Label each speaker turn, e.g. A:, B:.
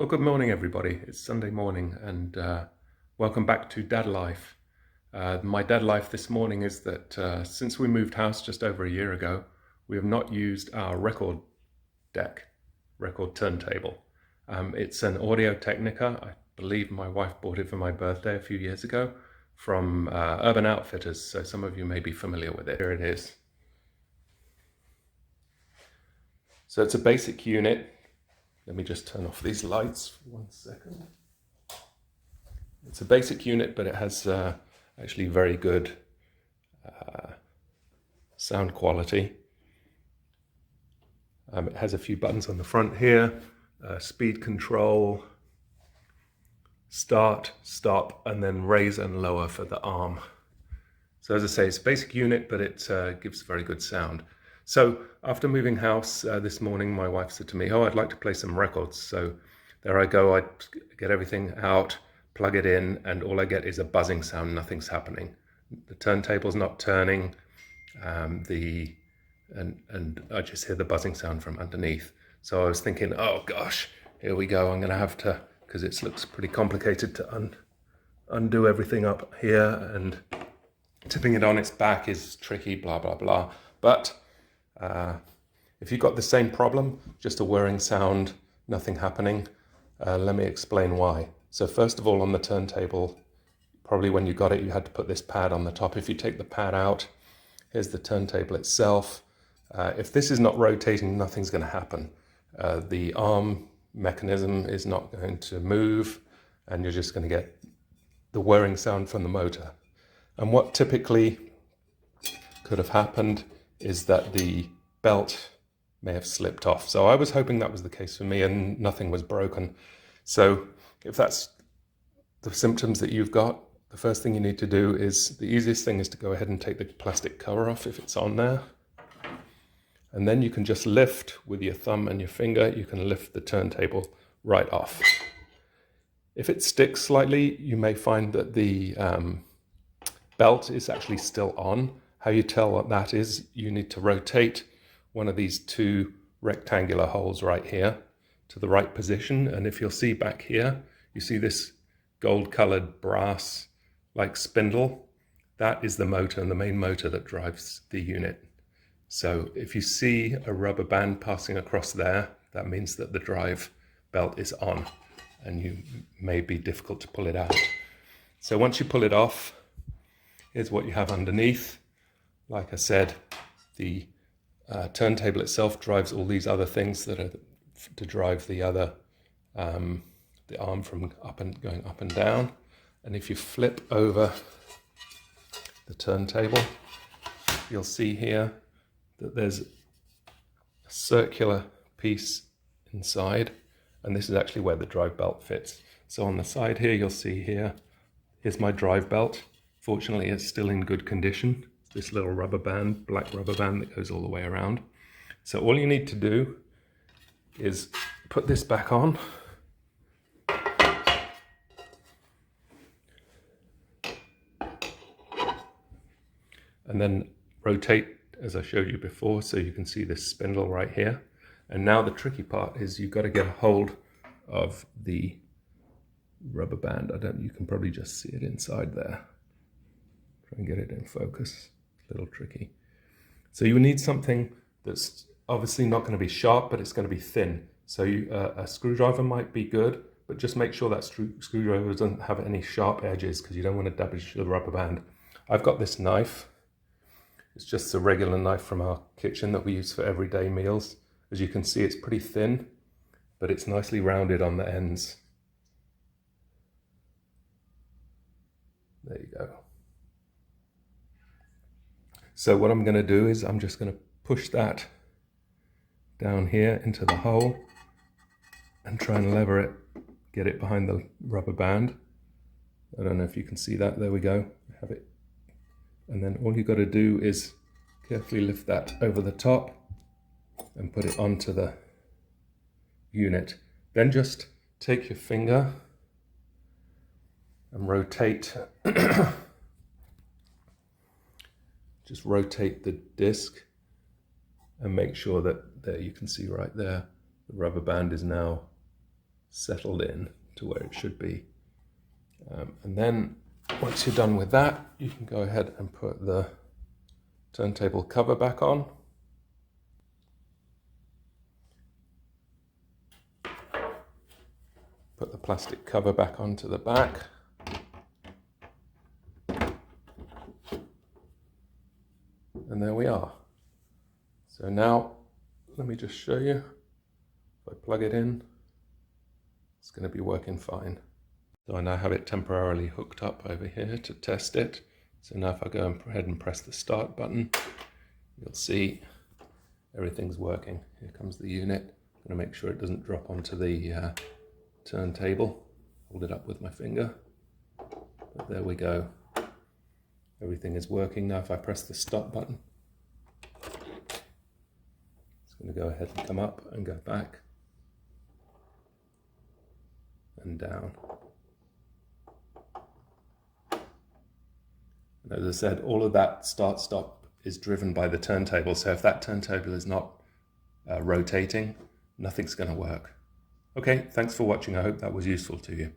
A: Well, good morning, everybody. It's Sunday morning, and welcome back to Dad Life. My dad life this morning is that since we moved house just over a year ago, we have not used our record turntable. It's an Audio Technica. I believe my wife bought it for my birthday a few years ago from Urban Outfitters, so some of you may be familiar with it. Here it is. So it's a basic unit. Let me just turn off these lights for 1 second. It's a basic unit, but it has actually very good sound quality. It has a few buttons on the front here, speed control, start, stop, and then raise and lower for the arm. So as I say, it's a basic unit, but it gives very good sound. So after moving house this morning, my wife said to me, "Oh, I'd like to play some records." So there I go, I get everything out, plug it in, and all I get is a buzzing sound. Nothing's happening. The turntable's not turning, and I just hear the buzzing sound from underneath. So I was thinking, oh gosh, here we go. I'm going to have to, because it looks pretty complicated to undo everything up here, and tipping it on its back is tricky, blah, blah, blah. But if you've got the same problem, just a whirring sound, nothing happening, let me explain why. So first of all, on the turntable, probably when you got it, you had to put this pad on the top. If you take the pad out, here's the turntable itself. If this is not rotating, nothing's going to happen. The arm mechanism is not going to move, and you're just going to get the whirring sound from the motor. And what typically could have happened is that the belt may have slipped off. So I was hoping that was the case for me and nothing was broken. So if that's the symptoms that you've got, the first thing you need to do is, the easiest thing is to go ahead and take the plastic cover off if it's on there. And then you can just lift with your thumb and your finger, you can lift the turntable right off. If it sticks slightly, you may find that the belt is actually still on. How you tell what that is, you need to rotate one of these two rectangular holes right here to the right position. And if you'll see back here, you see this gold-colored brass-like spindle. That is the motor, and the main motor that drives the unit. So if you see a rubber band passing across there, that means that the drive belt is on, and you may be difficult to pull it out. So once you pull it off, here's what you have underneath. Like I said, the turntable itself drives all these other things that are to drive the other, the arm from going up and down. And if you flip over the turntable, you'll see here that there's a circular piece inside, and this is actually where the drive belt fits. So on the side here, you'll see here's my drive belt. Fortunately, it's still in good condition. This little rubber band, black rubber band that goes all the way around. So all you need to do is put this back on. And then rotate, as I showed you before, so you can see this spindle right here. And now the tricky part is you've got to get a hold of the rubber band. You can probably just see it inside there. Try and get it in focus. A little tricky. So you need something that's obviously not going to be sharp, but it's going to be thin. So a screwdriver might be good, but just make sure that screwdriver doesn't have any sharp edges, because you don't want to damage the rubber band. I've got this knife. It's just a regular knife from our kitchen that we use for everyday meals. As you can see, it's pretty thin, but it's nicely rounded on the ends. There you go. So what I'm going to do is I'm just going to push that down here into the hole and try and lever it, get it behind the rubber band. I don't know if you can see that. There we go. I have it. And then all you've got to do is carefully lift that over the top and put it onto the unit. Then just take your finger and rotate just rotate the disc and make sure that there you can see right there, the rubber band is now settled in to where it should be. And then once you're done with that, you can go ahead and put the turntable cover back on. Put the plastic cover back onto the back. And there we are. So now, let me just show you. If I plug it in, it's going to be working fine. So I now have it temporarily hooked up over here to test it. So now if I go ahead and press the start button, you'll see everything's working. Here comes the unit. I'm going to make sure it doesn't drop onto the turntable. Hold it up with my finger. But there we go. Everything is working. Now if I press the stop button, it's going to go ahead and come up and go back and down. And as I said, all of that start-stop is driven by the turntable. So if that turntable is not rotating, nothing's going to work. Okay, thanks for watching. I hope that was useful to you.